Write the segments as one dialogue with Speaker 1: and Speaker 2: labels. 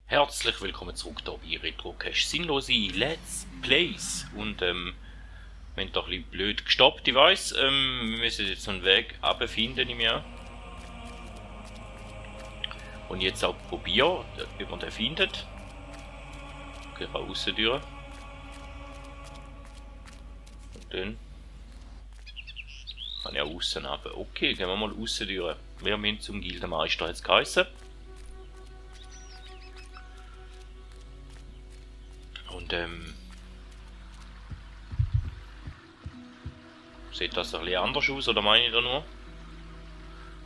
Speaker 1: Herzlich willkommen zurück hier bei Retrocache Sinnlose Let's Plays. Und wir haben doch ein bisschen blöd gestoppt, ich weiss. Wir müssen jetzt so einen Weg abfinden, nehme ich an. Und jetzt auch probieren, ob man den findet. Okay, ich kann aussen durch. Und dann kann ich auch aussen runter. Okay, gehen wir mal aussen durch. Wir müssen zum Gildenmeister jetzt geheißen. Und sieht das ein bisschen anders aus, oder meine ich da nur?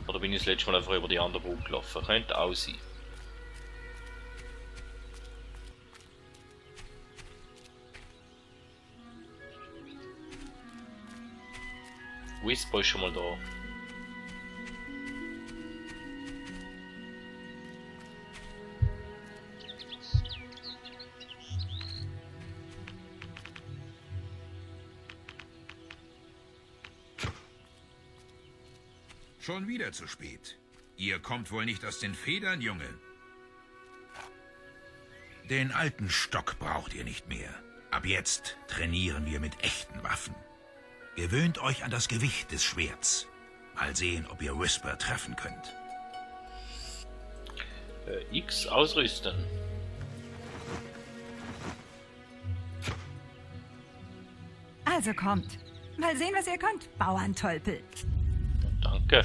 Speaker 1: Oder bin ich das letzte Mal einfach über die andere Brücke gelaufen? Könnte auch sein. Whisper ist schon mal da.
Speaker 2: Schon wieder zu spät. Ihr kommt wohl nicht aus den Federn, Junge. Den alten Stock braucht ihr nicht mehr. Ab jetzt trainieren wir mit echten Waffen. Gewöhnt euch an das Gewicht des Schwerts. Mal sehen, ob ihr Whisper treffen könnt.
Speaker 1: X ausrüsten.
Speaker 3: Also kommt. Mal sehen, was ihr könnt, Bauerntolpel.
Speaker 1: Danke.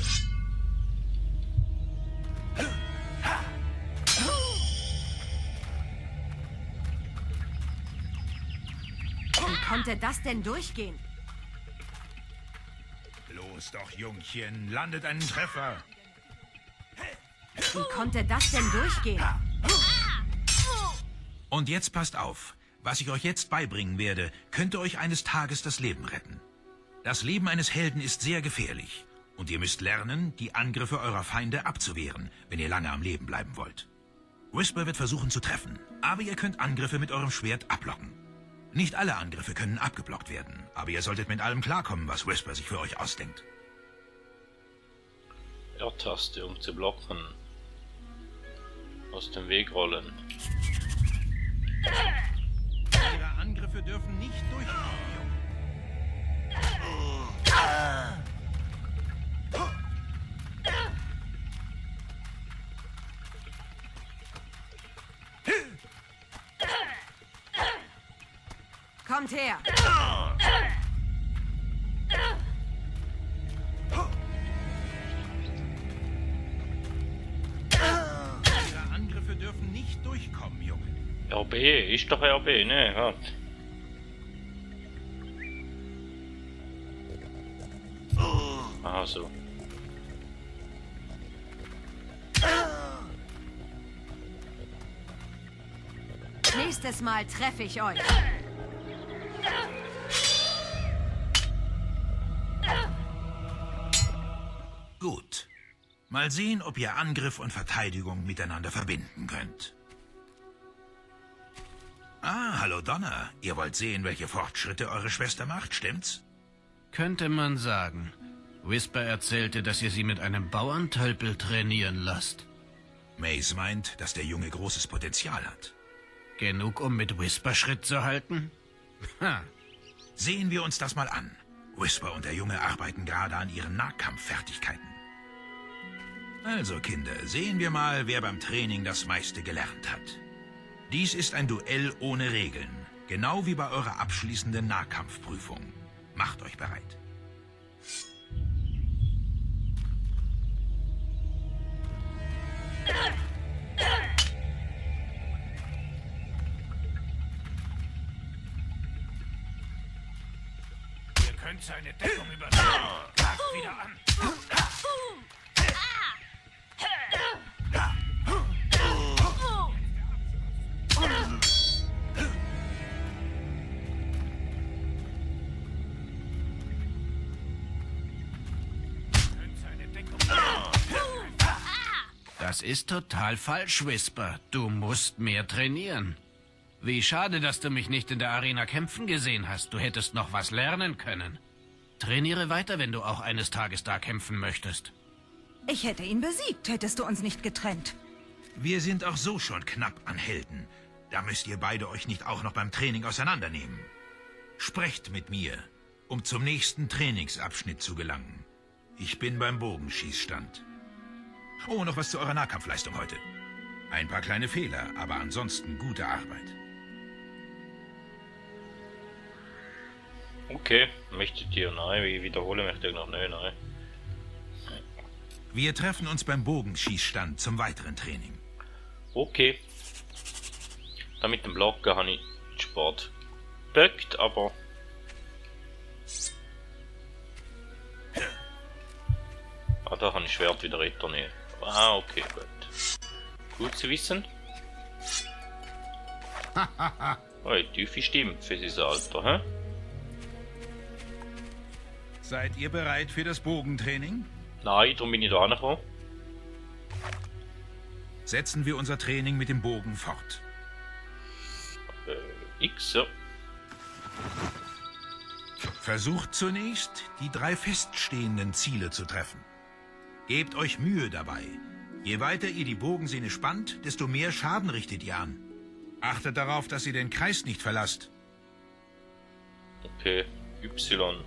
Speaker 3: Wie konnte das denn durchgehen?
Speaker 2: Los doch, Jungchen, landet einen Treffer.
Speaker 3: Wie konnte das denn durchgehen?
Speaker 2: Und jetzt passt auf. Was ich euch jetzt beibringen werde, könnte euch eines Tages das Leben retten. Das Leben eines Helden ist sehr gefährlich. Und ihr müsst lernen, die Angriffe eurer Feinde abzuwehren, wenn ihr lange am Leben bleiben wollt. Whisper wird versuchen zu treffen, aber ihr könnt Angriffe mit eurem Schwert ablocken. Nicht alle Angriffe können abgeblockt werden, aber ihr solltet mit allem klarkommen, was Whisper sich für euch ausdenkt.
Speaker 1: R-Taste, um zu blocken. Aus dem Weg rollen.
Speaker 2: Ihre Angriffe dürfen nicht durchkommen, Junge.
Speaker 3: Kommt her!
Speaker 2: Ihre Angriffe dürfen nicht durchkommen, Junge.
Speaker 1: RB, ist doch RB, ne? Halt. Aha, so.
Speaker 3: Nächstes Mal treffe ich euch.
Speaker 2: Gut. Mal sehen, ob ihr Angriff und Verteidigung miteinander verbinden könnt. Ah, hallo Donna. Ihr wollt sehen, welche Fortschritte eure Schwester macht, stimmt's?
Speaker 4: Könnte man sagen. Whisper erzählte, dass ihr sie mit einem Bauerntölpel trainieren lasst.
Speaker 2: Mace meint, dass der Junge großes Potenzial hat.
Speaker 4: Genug, um mit Whisper Schritt zu halten? Ha.
Speaker 2: Sehen wir uns das mal an. Whisper und der Junge arbeiten gerade an ihren Nahkampffertigkeiten. Also, Kinder, sehen wir mal, wer beim Training das meiste gelernt hat. Dies ist ein Duell ohne Regeln, genau wie bei eurer abschließenden Nahkampfprüfung. Macht euch bereit. Ihr könnt seine Deckung übernehmen. Greift wieder an.
Speaker 4: Das ist total falsch, Whisper. Du musst mehr trainieren. Wie schade, dass du mich nicht in der Arena kämpfen gesehen hast. Du hättest noch was lernen können. Trainiere weiter, wenn du auch eines Tages da kämpfen möchtest.
Speaker 3: Ich hätte ihn besiegt, hättest du uns nicht getrennt.
Speaker 2: Wir sind auch so schon knapp an Helden. Da müsst ihr beide euch nicht auch noch beim Training auseinandernehmen. Sprecht mit mir, um zum nächsten Trainingsabschnitt zu gelangen. Ich bin beim Bogenschießstand. Oh, noch was zu eurer Nahkampfleistung heute. Ein paar kleine Fehler, aber ansonsten gute Arbeit.
Speaker 1: Okay, möchtet ihr? Nein, ich wiederhole mich noch nicht, nein.
Speaker 2: Wir treffen uns beim Bogenschießstand zum weiteren Training.
Speaker 1: Okay. Da mit dem Blocken habe ich Sport geböckt, aber... Ah, da habe ich Schwert wieder retourniert. Ah, okay, gut. Gut zu wissen. Oh, eine tiefe Stimme für sein Alter, hä?
Speaker 2: Seid ihr bereit für das Bogentraining?
Speaker 1: Nein, darum bin ich da angekommen.
Speaker 2: Setzen wir unser Training mit dem Bogen fort.
Speaker 1: X, ja.
Speaker 2: Versucht zunächst, die 3 feststehenden Ziele zu treffen. Gebt euch Mühe dabei. Je weiter ihr die Bogensehne spannt, desto mehr Schaden richtet ihr an. Achtet darauf, dass ihr den Kreis nicht verlasst.
Speaker 1: Okay, Y.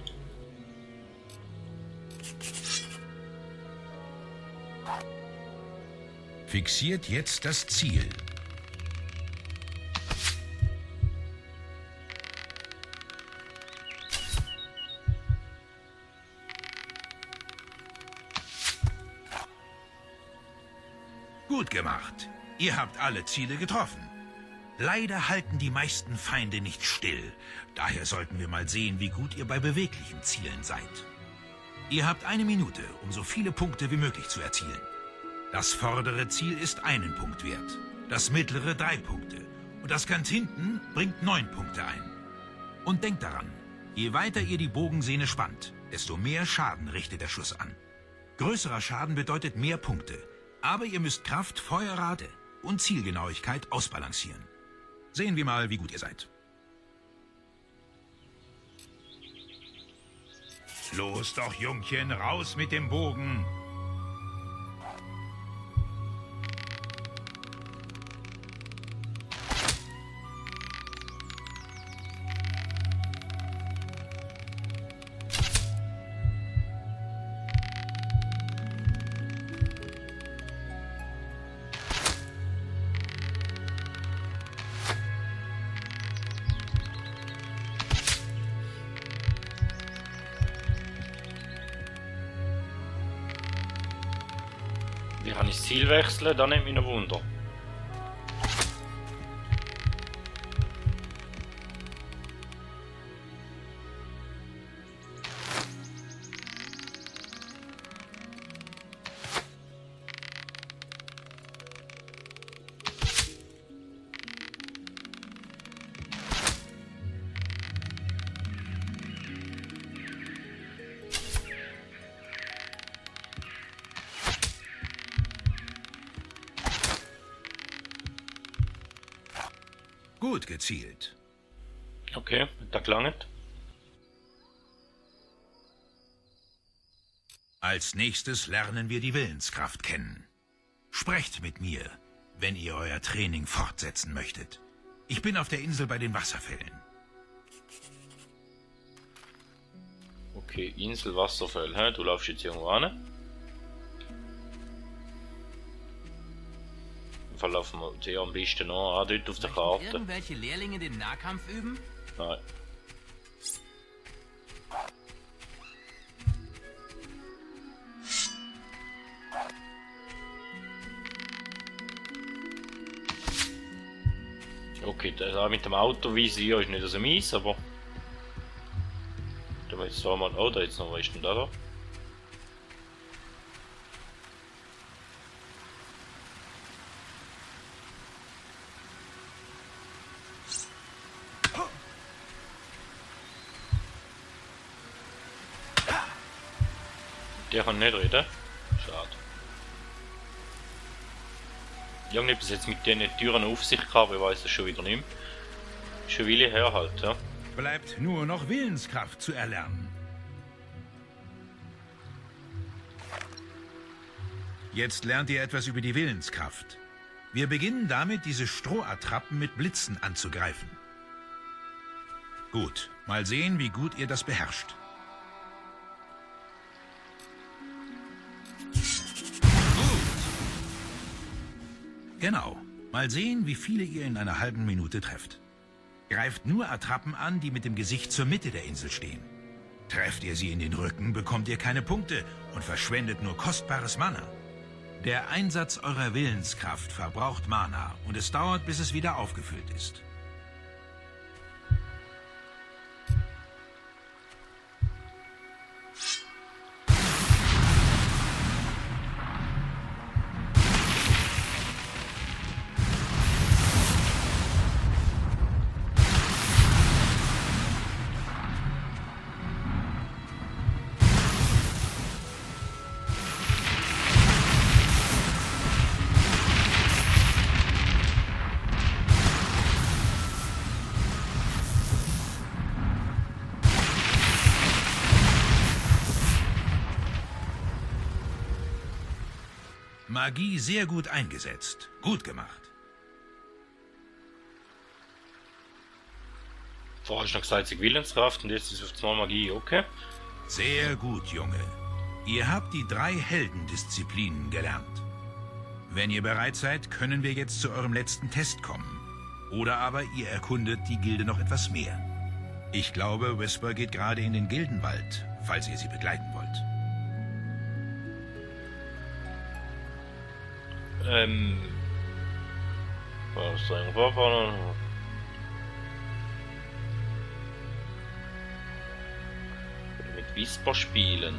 Speaker 2: Fixiert jetzt das Ziel. Gut gemacht. Ihr habt alle Ziele getroffen. Leider halten die meisten Feinde nicht still. Daher sollten wir mal sehen, wie gut ihr bei beweglichen Zielen seid. Ihr habt 1 Minute, um so viele Punkte wie möglich zu erzielen. Das vordere Ziel ist 1 Punkt wert, das mittlere 3 Punkte und das ganz hinten bringt 9 Punkte ein. Und denkt daran, je weiter ihr die Bogensehne spannt, desto mehr Schaden richtet der Schuss an. Größerer Schaden bedeutet mehr Punkte, aber ihr müsst Kraft, Feuerrate und Zielgenauigkeit ausbalancieren. Sehen wir mal, wie gut ihr seid. Los doch, Jungchen, raus mit dem Bogen!
Speaker 1: Wie kann ich das Ziel wechseln? Da nimmt mich noch Wunder.
Speaker 2: Gut gezielt.
Speaker 1: Okay, da gelangt.
Speaker 2: Als nächstes lernen wir die Willenskraft kennen. Sprecht mit mir, wenn ihr euer Training fortsetzen möchtet. Ich bin auf der Insel bei den Wasserfällen.
Speaker 1: Okay, Insel Wasserfall, hä? Du laufst jetzt irgendwo an. Laufen wir sehr am besten an, dort auf der Karte.
Speaker 4: Irgendwelche Lehrlinge den Nahkampf üben?
Speaker 1: Nein. Okay, das mit dem Autovisier ist nicht so mies, aber... Da war jetzt da mal... Oh, da jetzt noch, was ist denn da? Der kann nicht reden. Schade. Irgendetwas jetzt mit den Türen auf sich gehabt, aber ich weiß es schon wieder nicht mehr. Schon will ich herhalten, ja.
Speaker 2: Bleibt nur noch Willenskraft zu erlernen. Jetzt lernt ihr etwas über die Willenskraft. Wir beginnen damit, diese Strohattrappen mit Blitzen anzugreifen. Gut, mal sehen, wie gut ihr das beherrscht. Gut. Genau. Mal sehen, wie viele ihr in einer halben Minute trefft. Greift nur Attrappen an, die mit dem Gesicht zur Mitte der Insel stehen. Trefft ihr sie in den Rücken, bekommt ihr keine Punkte und verschwendet nur kostbares Mana. Der Einsatz eurer Willenskraft verbraucht Mana und es dauert, bis es wieder aufgefüllt ist. Magie sehr gut eingesetzt. Gut gemacht.
Speaker 1: Vorher hast du noch gesagt, sie Willenskraft und jetzt ist es auf einmal Magie, okay?
Speaker 2: Sehr gut, Junge. Ihr habt die 3 Heldendisziplinen gelernt. Wenn ihr bereit seid, können wir jetzt zu eurem letzten Test kommen. Oder aber ihr erkundet die Gilde noch etwas mehr. Ich glaube, Whisper geht gerade in den Gildenwald, falls ihr sie begleiten wollt.
Speaker 1: Was sagen wir? Mit Whisper spielen.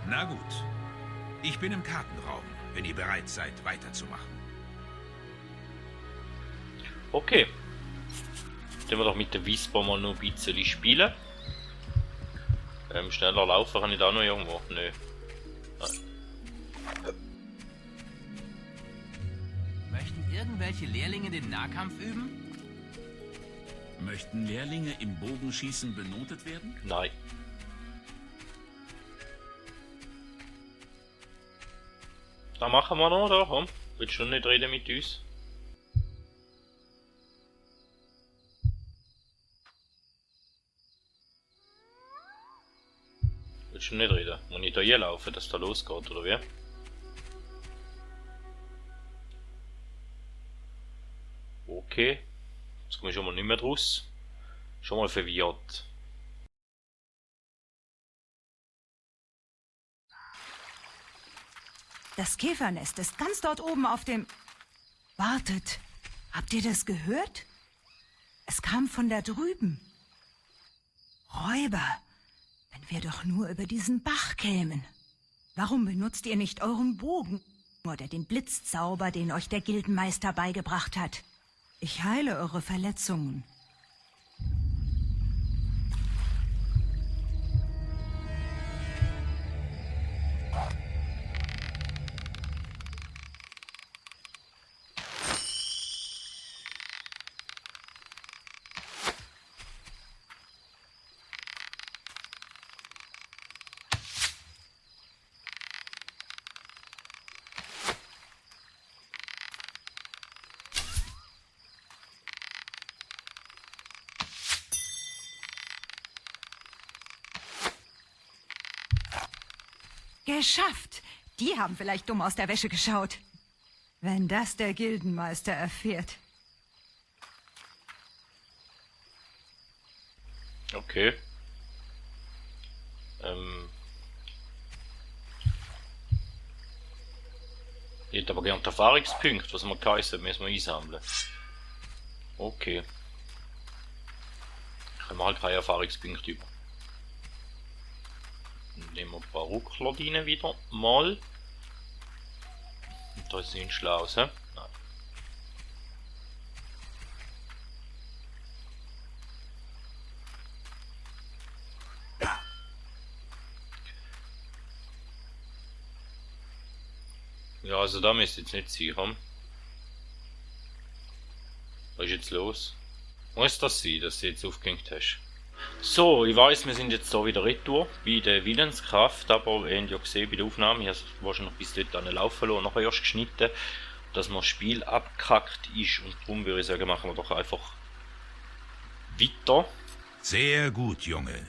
Speaker 2: Na gut. Ich bin im Kartenraum, wenn ihr bereit seid, weiterzumachen.
Speaker 1: Okay. Dann wir doch mit der Whisper mal noch ein bisschen spielen. Schneller laufen kann ich da noch irgendwo? Nö. Nein.
Speaker 4: Möchten irgendwelche Lehrlinge den Nahkampf üben?
Speaker 5: Möchten Lehrlinge im Bogenschießen benotet werden?
Speaker 1: Nein. Da machen wir noch, da, komm. Willst du nicht reden mit uns? Willst du nicht reden? Muss ich da hier laufen, dass da losgeht, oder wie? Okay. Jetzt komme ich schon mal nicht mehr draus. Schon mal verwirrt.
Speaker 3: Das Käfernest ist ganz dort oben auf dem... Wartet, habt ihr das gehört? Es kam von da drüben. Räuber, wenn wir doch nur über diesen Bach kämen. Warum benutzt ihr nicht euren Bogen oder den Blitzzauber, den euch der Gildenmeister beigebracht hat? Ich heile eure Verletzungen. Geschafft! Die haben vielleicht dumm aus der Wäsche geschaut. Wenn das der Gildenmeister erfährt.
Speaker 1: Okay. Ich hätte aber gerne die Erfahrungspunkte, was wir geheißen, müssen wir einsammeln. Okay. Können wir halt keine Erfahrungspunkte über. Nehmen wir ein paar Ruckler rein wieder mal. Und da ist nicht schlau, hä? Nein. Ja, also da müsst ihr jetzt nicht sicher. Was ist jetzt los? Muss das sein, dass du jetzt aufgehängt hast? So, ich weiß, wir sind jetzt da wieder retour bei der Willenskraft, aber ihr habt ja gesehen bei der Aufnahme, ich habe es wahrscheinlich bis dort laufen lassen und nachher erst geschnitten, dass das Spiel abgekackt ist, und darum würde ich sagen, machen wir doch einfach weiter.
Speaker 2: Sehr gut, Junge.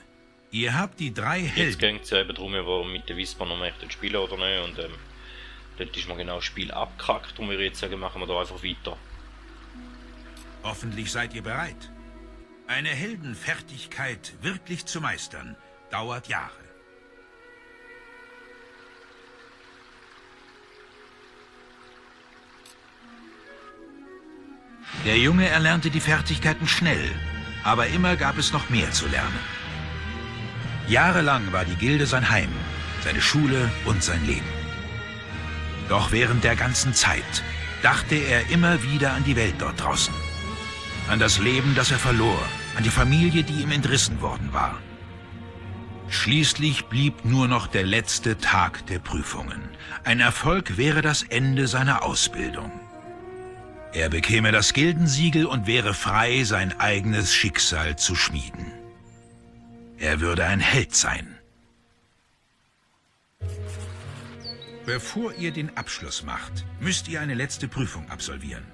Speaker 2: Ihr habt die 3
Speaker 1: Jetzt
Speaker 2: Helden.
Speaker 1: ging es ja eben darum, ob wir mit der Wisper noch möchten spielen oder nicht, und dort ist mir genau das Spiel abgekackt, darum würde ich jetzt sagen, machen wir da einfach weiter.
Speaker 2: Hoffentlich seid ihr bereit. Eine Heldenfertigkeit wirklich zu meistern, dauert Jahre. Der Junge erlernte die Fertigkeiten schnell, aber immer gab es noch mehr zu lernen. Jahrelang war die Gilde sein Heim, seine Schule und sein Leben. Doch während der ganzen Zeit dachte er immer wieder an die Welt dort draußen. An das Leben, das er verlor, an die Familie, die ihm entrissen worden war. Schließlich blieb nur noch der letzte Tag der Prüfungen. Ein Erfolg wäre das Ende seiner Ausbildung. Er bekäme das Gildensiegel und wäre frei, sein eigenes Schicksal zu schmieden. Er würde ein Held sein. Bevor ihr den Abschluss macht, müsst ihr eine letzte Prüfung absolvieren.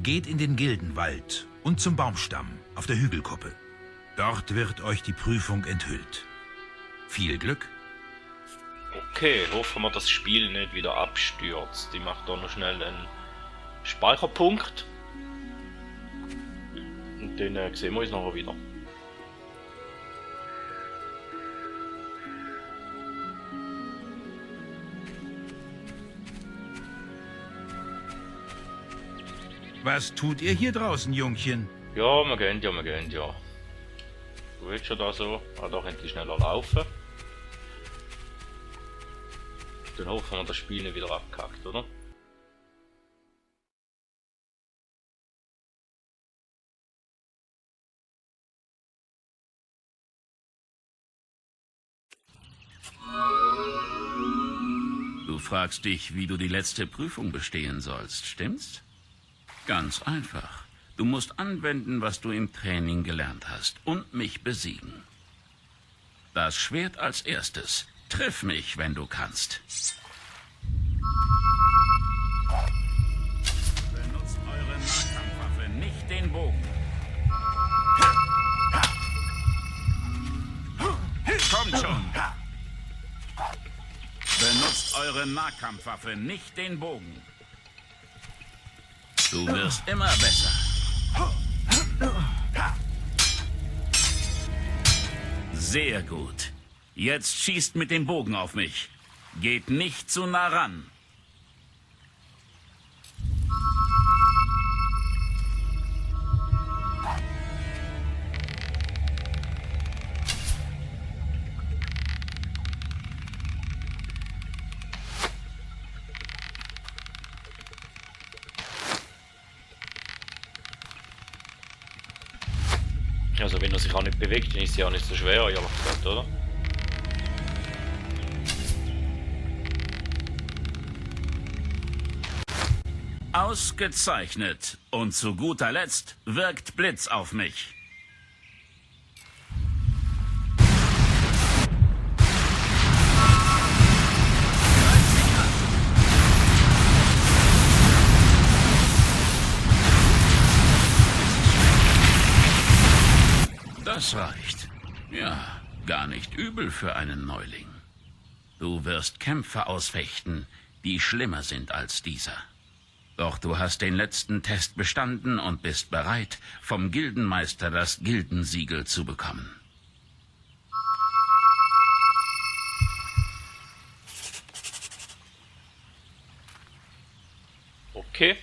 Speaker 2: Geht in den Gildenwald und zum Baumstamm auf der Hügelkuppe. Dort wird euch die Prüfung enthüllt. Viel Glück!
Speaker 1: Okay, hoffen wir, dass das Spiel nicht wieder abstürzt. Ich mache da noch schnell einen Speicherpunkt. Und dann sehen wir uns nachher wieder.
Speaker 2: Was tut ihr hier draußen, Jungchen?
Speaker 1: Ja, wir gehen ja. Du willst schon da so, doch endlich schneller laufen. Dann hoffen wir, das Spiel nicht wieder abkackt, oder?
Speaker 5: Du fragst dich, wie du die letzte Prüfung bestehen sollst, stimmt's? Ganz einfach. Du musst anwenden, was du im Training gelernt hast, und mich besiegen. Das Schwert als erstes. Triff mich, wenn du kannst. Benutzt eure Nahkampfwaffe, nicht den Bogen. Kommt schon. Benutzt eure Nahkampfwaffe, nicht den Bogen. Du wirst immer besser. Sehr gut. Jetzt schießt mit dem Bogen auf mich. Geht nicht zu nah ran.
Speaker 1: Also wenn er sich auch nicht bewegt, dann ist es ja auch nicht so schwer, ehrlich gesagt, oder?
Speaker 5: Ausgezeichnet. Und zu guter Letzt wirkt Blitz auf mich. Das reicht. Ja, gar nicht übel für einen Neuling. Du wirst Kämpfe ausfechten, die schlimmer sind als dieser. Doch du hast den letzten Test bestanden und bist bereit, vom Gildenmeister das Gildensiegel zu bekommen.
Speaker 1: Okay.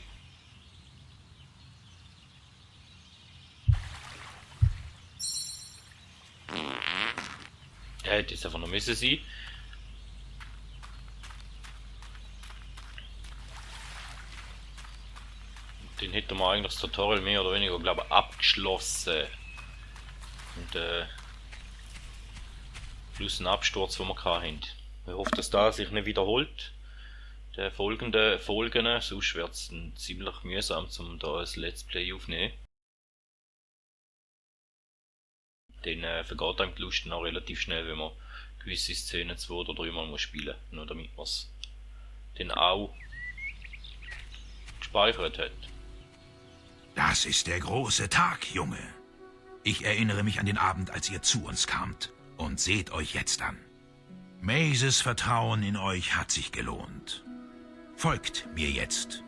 Speaker 1: Er hätte jetzt einfach noch müssen sein. Den hätten wir eigentlich das Tutorial mehr oder weniger, glaube ich, abgeschlossen. Und plus ein Absturz, den wir hatten. Ich hoffe, dass das sich nicht wiederholt. Der folgenden Folgen, sonst wird es ziemlich mühsam, um da ein Let's Play aufzunehmen. dann vergeht einem die Lust auch relativ schnell, wenn man gewisse Szenen 2 oder 3 Mal muss spielen, nur damit man es dann auch gespeichert hat.
Speaker 2: Das ist der große Tag, Junge. Ich erinnere mich an den Abend, als ihr zu uns kamt. Und seht euch jetzt an. Mazes Vertrauen in euch hat sich gelohnt. Folgt mir jetzt.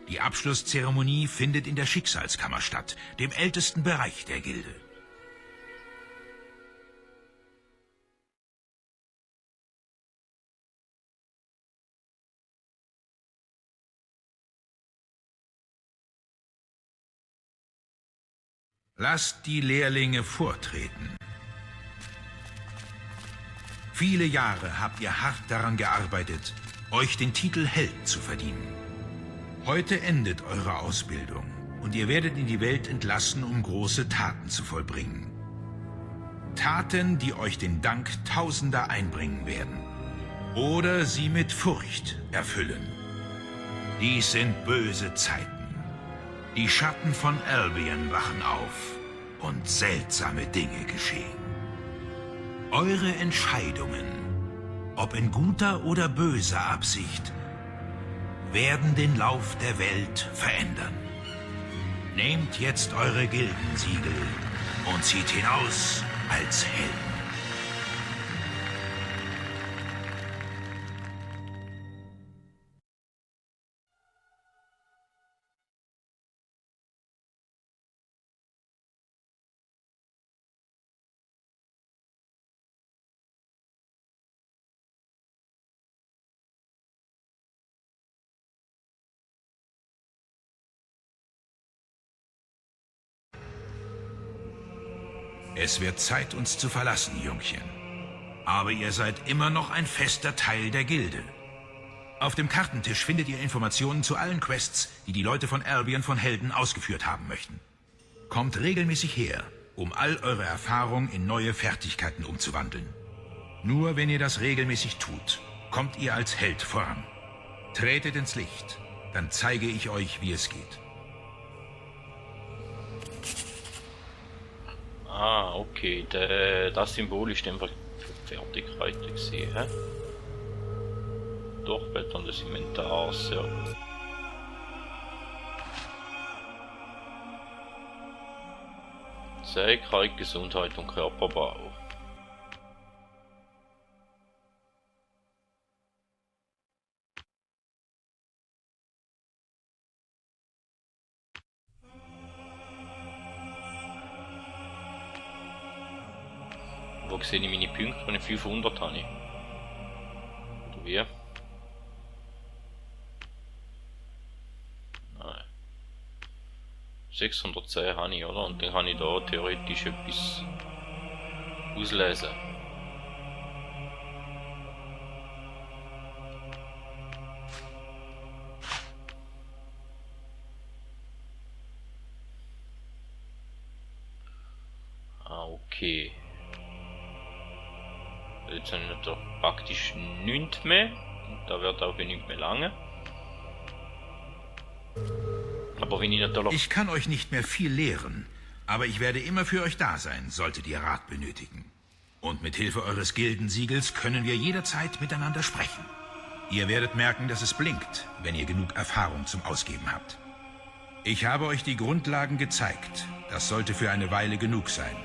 Speaker 2: Die Abschlusszeremonie findet in der Schicksalskammer statt, dem ältesten Bereich der Gilde. Lasst die Lehrlinge vortreten. Viele Jahre habt ihr hart daran gearbeitet, euch den Titel Held zu verdienen. Heute endet eure Ausbildung und ihr werdet in die Welt entlassen, um große Taten zu vollbringen. Taten, die euch den Dank Tausender einbringen werden oder sie mit Furcht erfüllen. Dies sind böse Zeiten. Die Schatten von Albion wachen auf und seltsame Dinge geschehen. Eure Entscheidungen, ob in guter oder böser Absicht, werden den Lauf der Welt verändern. Nehmt jetzt eure Gildensiegel und zieht hinaus als Helden. Es wird Zeit, uns zu verlassen, Jungchen. Aber ihr seid immer noch ein fester Teil der Gilde. Auf dem Kartentisch findet ihr Informationen zu allen Quests, die die Leute von Albion von Helden ausgeführt haben möchten. Kommt regelmäßig her, um all eure Erfahrung in neue Fertigkeiten umzuwandeln. Nur wenn ihr das regelmäßig tut, kommt ihr als Held voran. Tretet ins Licht, dann zeige ich euch, wie es geht.
Speaker 1: Ah, okay, das Symbol ist einfach für Fertigkeiten gesehen, hä? Durchblättern des Inventars, ja. Zähigkeit, Gesundheit und Körperbau. Wo sehe ich meine Punkte, wenn ich 500 habe? Oder wie? Nein. 610 habe ich, oder? Und dann kann ich da theoretisch etwas auslesen. Ah, okay. Jetzt habe ich da praktisch nichts mehr. Und da wird auch nicht mehr lange. Aber wenn ich natürlich...
Speaker 2: Ich kann euch nicht mehr viel lehren, aber ich werde immer für euch da sein, solltet ihr Rat benötigen. Und mit Hilfe eures Gildensiegels können wir jederzeit miteinander sprechen. Ihr werdet merken, dass es blinkt, wenn ihr genug Erfahrung zum Ausgeben habt. Ich habe euch die Grundlagen gezeigt. Das sollte für eine Weile genug sein.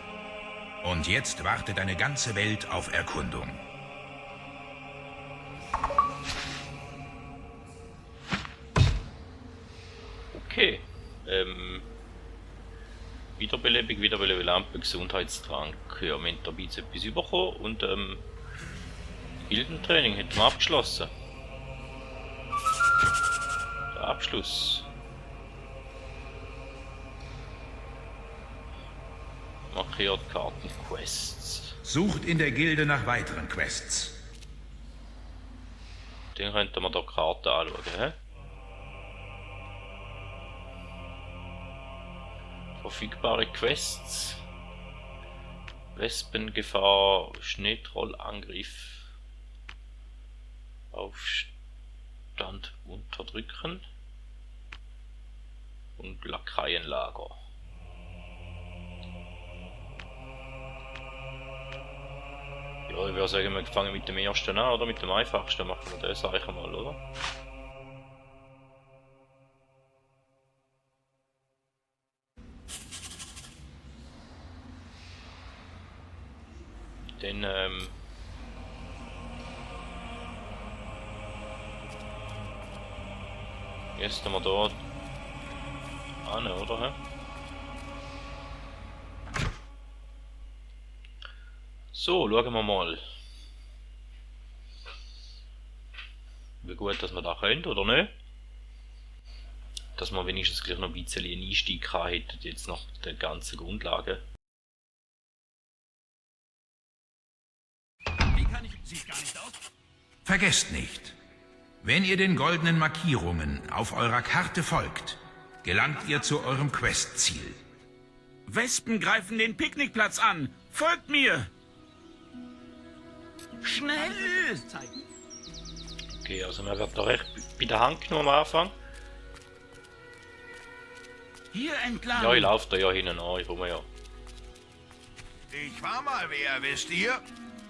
Speaker 2: Und jetzt wartet eine ganze Welt auf Erkundung.
Speaker 1: Okay. Wiederbelebung, Lampe, Gesundheitstrank. Ja, wir haben da etwas bekommen und Gildentraining hätten wir abgeschlossen. Der Abschluss. Markiert Kartenquests.
Speaker 2: Sucht in der Gilde nach weiteren Quests.
Speaker 1: Den könnten wir da Karte anschauen, hä? Verfügbare Quests. Wespengefahr, Schneetrollangriff. Aufstand unterdrücken. Und Lakaienlager. Ja, ich würde sagen, wir fangen mit dem ersten an, oder? Mit dem einfachsten machen wir das eigentlich mal, oder? Dann, jetzt wir da an, oder? Hä? So, schauen wir mal. Wie gut, dass wir da können, oder nicht? Dass wir wenigstens gleich noch ein bisschen einen Einstieg hätten, jetzt nach den ganzen Grundlagen.
Speaker 2: Vergesst nicht, wenn ihr den goldenen Markierungen auf eurer Karte folgt, gelangt ihr zu eurem Questziel.
Speaker 5: Wespen greifen den Picknickplatz an. Folgt mir! Schnell!
Speaker 1: Okay, also man wird da recht bei der Hand genommen am Anfang.
Speaker 5: Hier entlang!
Speaker 1: Ja, ich laufe da ja hinten an, ich komme ja.
Speaker 6: Ich war mal wer, wisst ihr?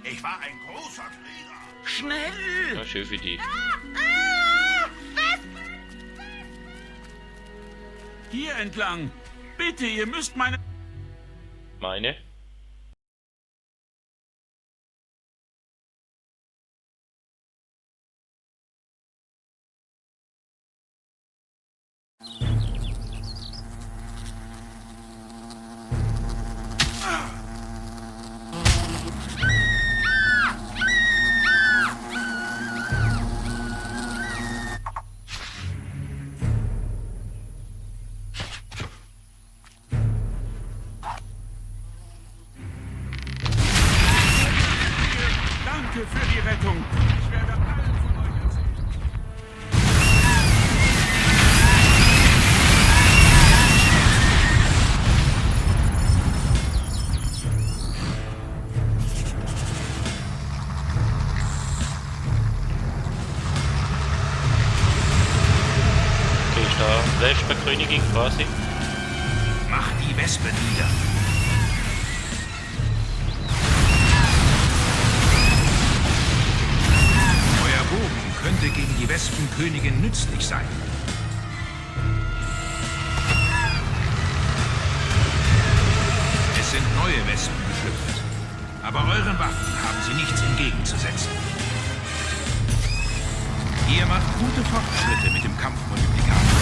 Speaker 6: Ich war ein großer Krieger.
Speaker 5: Schnell!
Speaker 1: Ja, schön für die.
Speaker 5: Hier entlang! Bitte, ihr müsst meine...
Speaker 1: Meine?
Speaker 5: Danke für die Rettung. Ich werde allen von euch erzählen.
Speaker 1: Okay, ist da Wespenkönigin quasi.
Speaker 2: Macht die Wespe nieder. Euer Bogen könnte gegen die Wespenkönigin nützlich sein. Es sind neue Wespen geschlüpft. Aber euren Waffen haben sie nichts entgegenzusetzen. Ihr macht gute Fortschritte mit dem Kampfmultiplikator.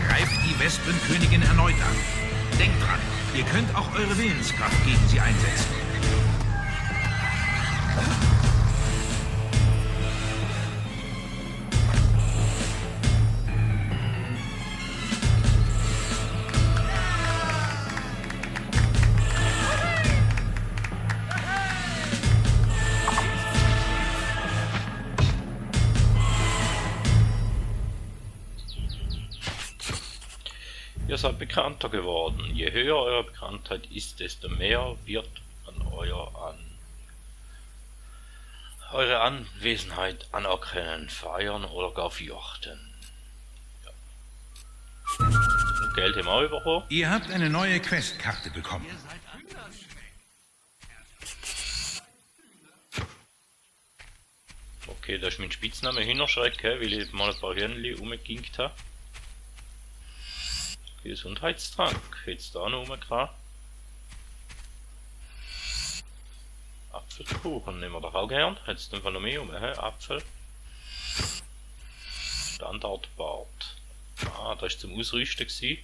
Speaker 2: Greift die Wespenkönigin erneut an. Denkt dran, ihr könnt auch eure Willenskraft gegen sie einsetzen.
Speaker 1: Ihr seid bekannter geworden. Je höher eure Bekanntheit ist, desto mehr wird man eure Anwesenheit anerkennen, feiern oder gar fürchten. Ja. Und Geld haben wir auch bekommen.
Speaker 2: Ihr habt eine neue Questkarte bekommen.
Speaker 1: Okay, da ist mein Spitzname Hühnerschreck, weil ich mal ein paar Hühnchen rumgeginkt habe. Gesundheitstrank, jetzt da noch rumgekommen. Apfelkuchen nehmen wir doch auch gern. Jetzt einfach noch mehr Apfel. Standardbart. Ah, das war zum Ausrüsten gewesen.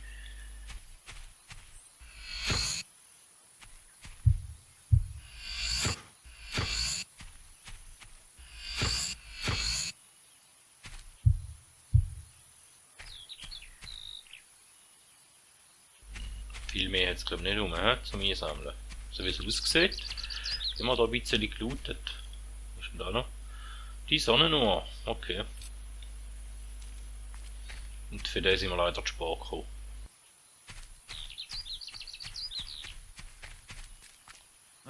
Speaker 1: Viel mehr jetzt glaube ich nicht zum Einsammeln. So wie es aussieht. Haben wir da ein bisschen gelootet. Was ist denn da noch? Die Sonnenuhr. Okay. Und für den sind wir leider zu spät gekommen.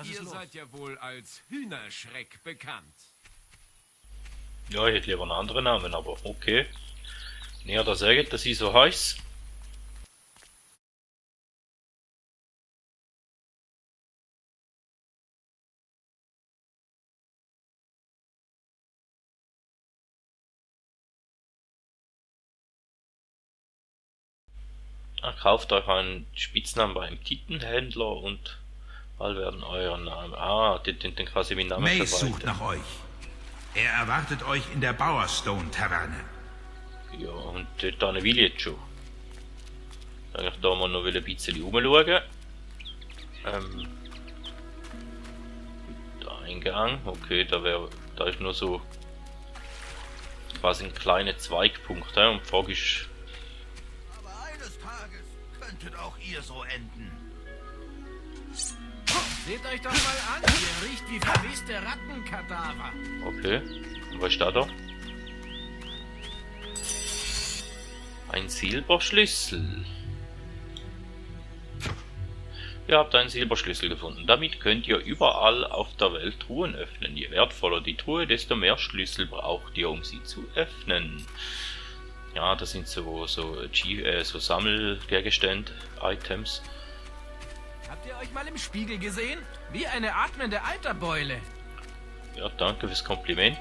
Speaker 7: Ihr seid ja wohl als Hühnerschreck bekannt.
Speaker 1: Ja, ich hätte lieber einen anderen Namen, aber okay. Ja, da sagt, dass ich so heiß. Kauft euch einen Spitznamen beim Titelhändler und all werden euren Namen. Den quasi mit Namen
Speaker 2: Mace
Speaker 1: verwalten.
Speaker 2: sucht nach euch. Er erwartet euch in der Bowerstone-Taverne.
Speaker 1: Ja, und dort will ich jetzt schon. Eigentlich da mal noch ein bisschen rumschauen. Der Eingang, okay, da ist nur so quasi ein kleiner Zweigpunkt, und die Frage ist,
Speaker 6: Aber eines Tages könntet auch ihr so enden.
Speaker 4: Seht euch doch mal an, ihr riecht wie verweste Rattenkadaver.
Speaker 1: okay, und was ist da? Ein Silberschlüssel. Ihr habt einen Silberschlüssel gefunden. Damit könnt ihr überall auf der Welt Truhen öffnen. Je wertvoller die Truhe, desto mehr Schlüssel braucht ihr, um sie zu öffnen. Ja, das sind so Sammelgegenstände, Items.
Speaker 4: Habt ihr euch mal im Spiegel gesehen? Wie eine atmende Alterbeule.
Speaker 1: Ja, danke fürs Kompliment.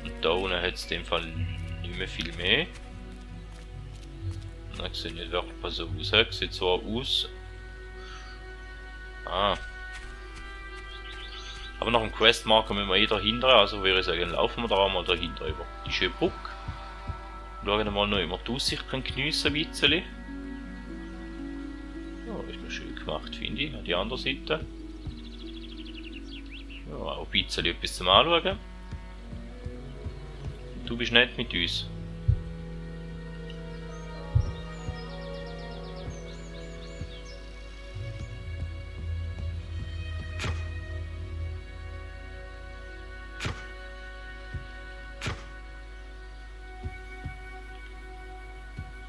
Speaker 1: Und da unten hat es in dem Fall nicht mehr viel mehr. Das sieht nicht wirklich so aus. Sieht zwar aus. Aber nach dem Questmarker müssen wir eh dahinter, also würde ich sagen, laufen wir da mal dahinter über die schöne Brücke. Schauen mal noch immer die Aussicht geniessen ein bisschen. Ja, ist noch schön gemacht, finde ich, an die andere Seite. Ja, auch ein bisschen etwas zum Anschauen. Du bist nett mit uns.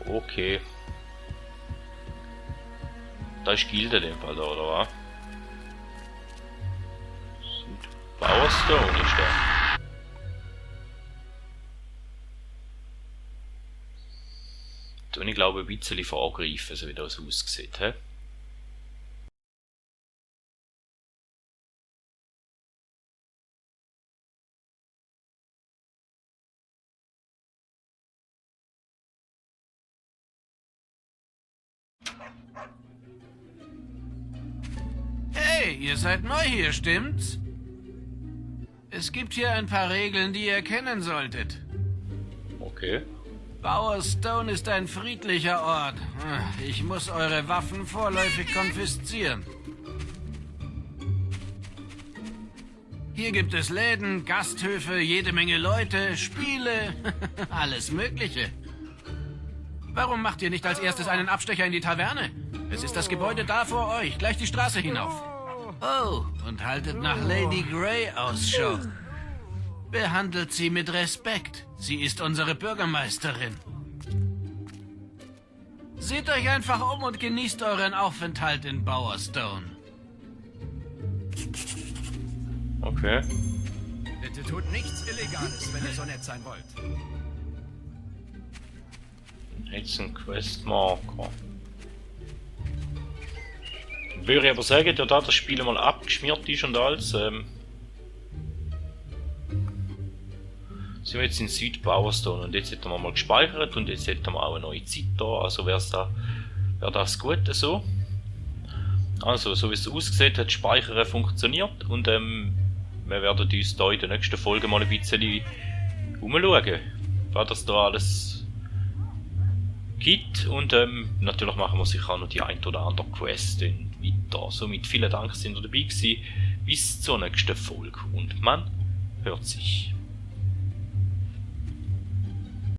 Speaker 1: Okay. Da ist Gilde in dem Fall da, oder was? Bowerstone ist da. Und ich glaube ein bisschen vorgreifen, so wie das aussieht. He?
Speaker 4: Hey, ihr seid neu hier, stimmt's? Es gibt hier ein paar Regeln, die ihr kennen solltet.
Speaker 1: Okay.
Speaker 4: Bowerstone ist ein friedlicher Ort. Ich muss eure Waffen vorläufig konfiszieren. Hier gibt es Läden, Gasthöfe, jede Menge Leute, Spiele, alles Mögliche. Warum macht ihr nicht als erstes einen Abstecher in die Taverne? Es ist das Gebäude da vor euch, gleich die Straße hinauf. Oh, und haltet nach Lady Grey Ausschau. Behandelt sie mit Respekt. Sie ist unsere Bürgermeisterin. Seht euch einfach um und genießt euren Aufenthalt in Bowerstone.
Speaker 1: Okay.
Speaker 7: Bitte tut nichts Illegales, wenn ihr so nett sein wollt.
Speaker 1: Jetzt ein Questmarker. Würde ich aber sagen, da das Spiel mal abgeschmiert ist und alles, sind wir jetzt in Süd-Bowerstone und jetzt hätten wir mal gespeichert und jetzt hätten wir auch eine neue Zeit da, also wäre das gut so. Also, so wie es aussieht, hat Speichern funktioniert und wir werden uns da in der nächsten Folge mal ein bisschen umschauen, was das da alles gibt und natürlich machen wir sicher auch noch die ein oder andere Quest weiter. Somit vielen Dank, dass ihr dabei gewesen. Bis zur nächsten Folge und man hört sich.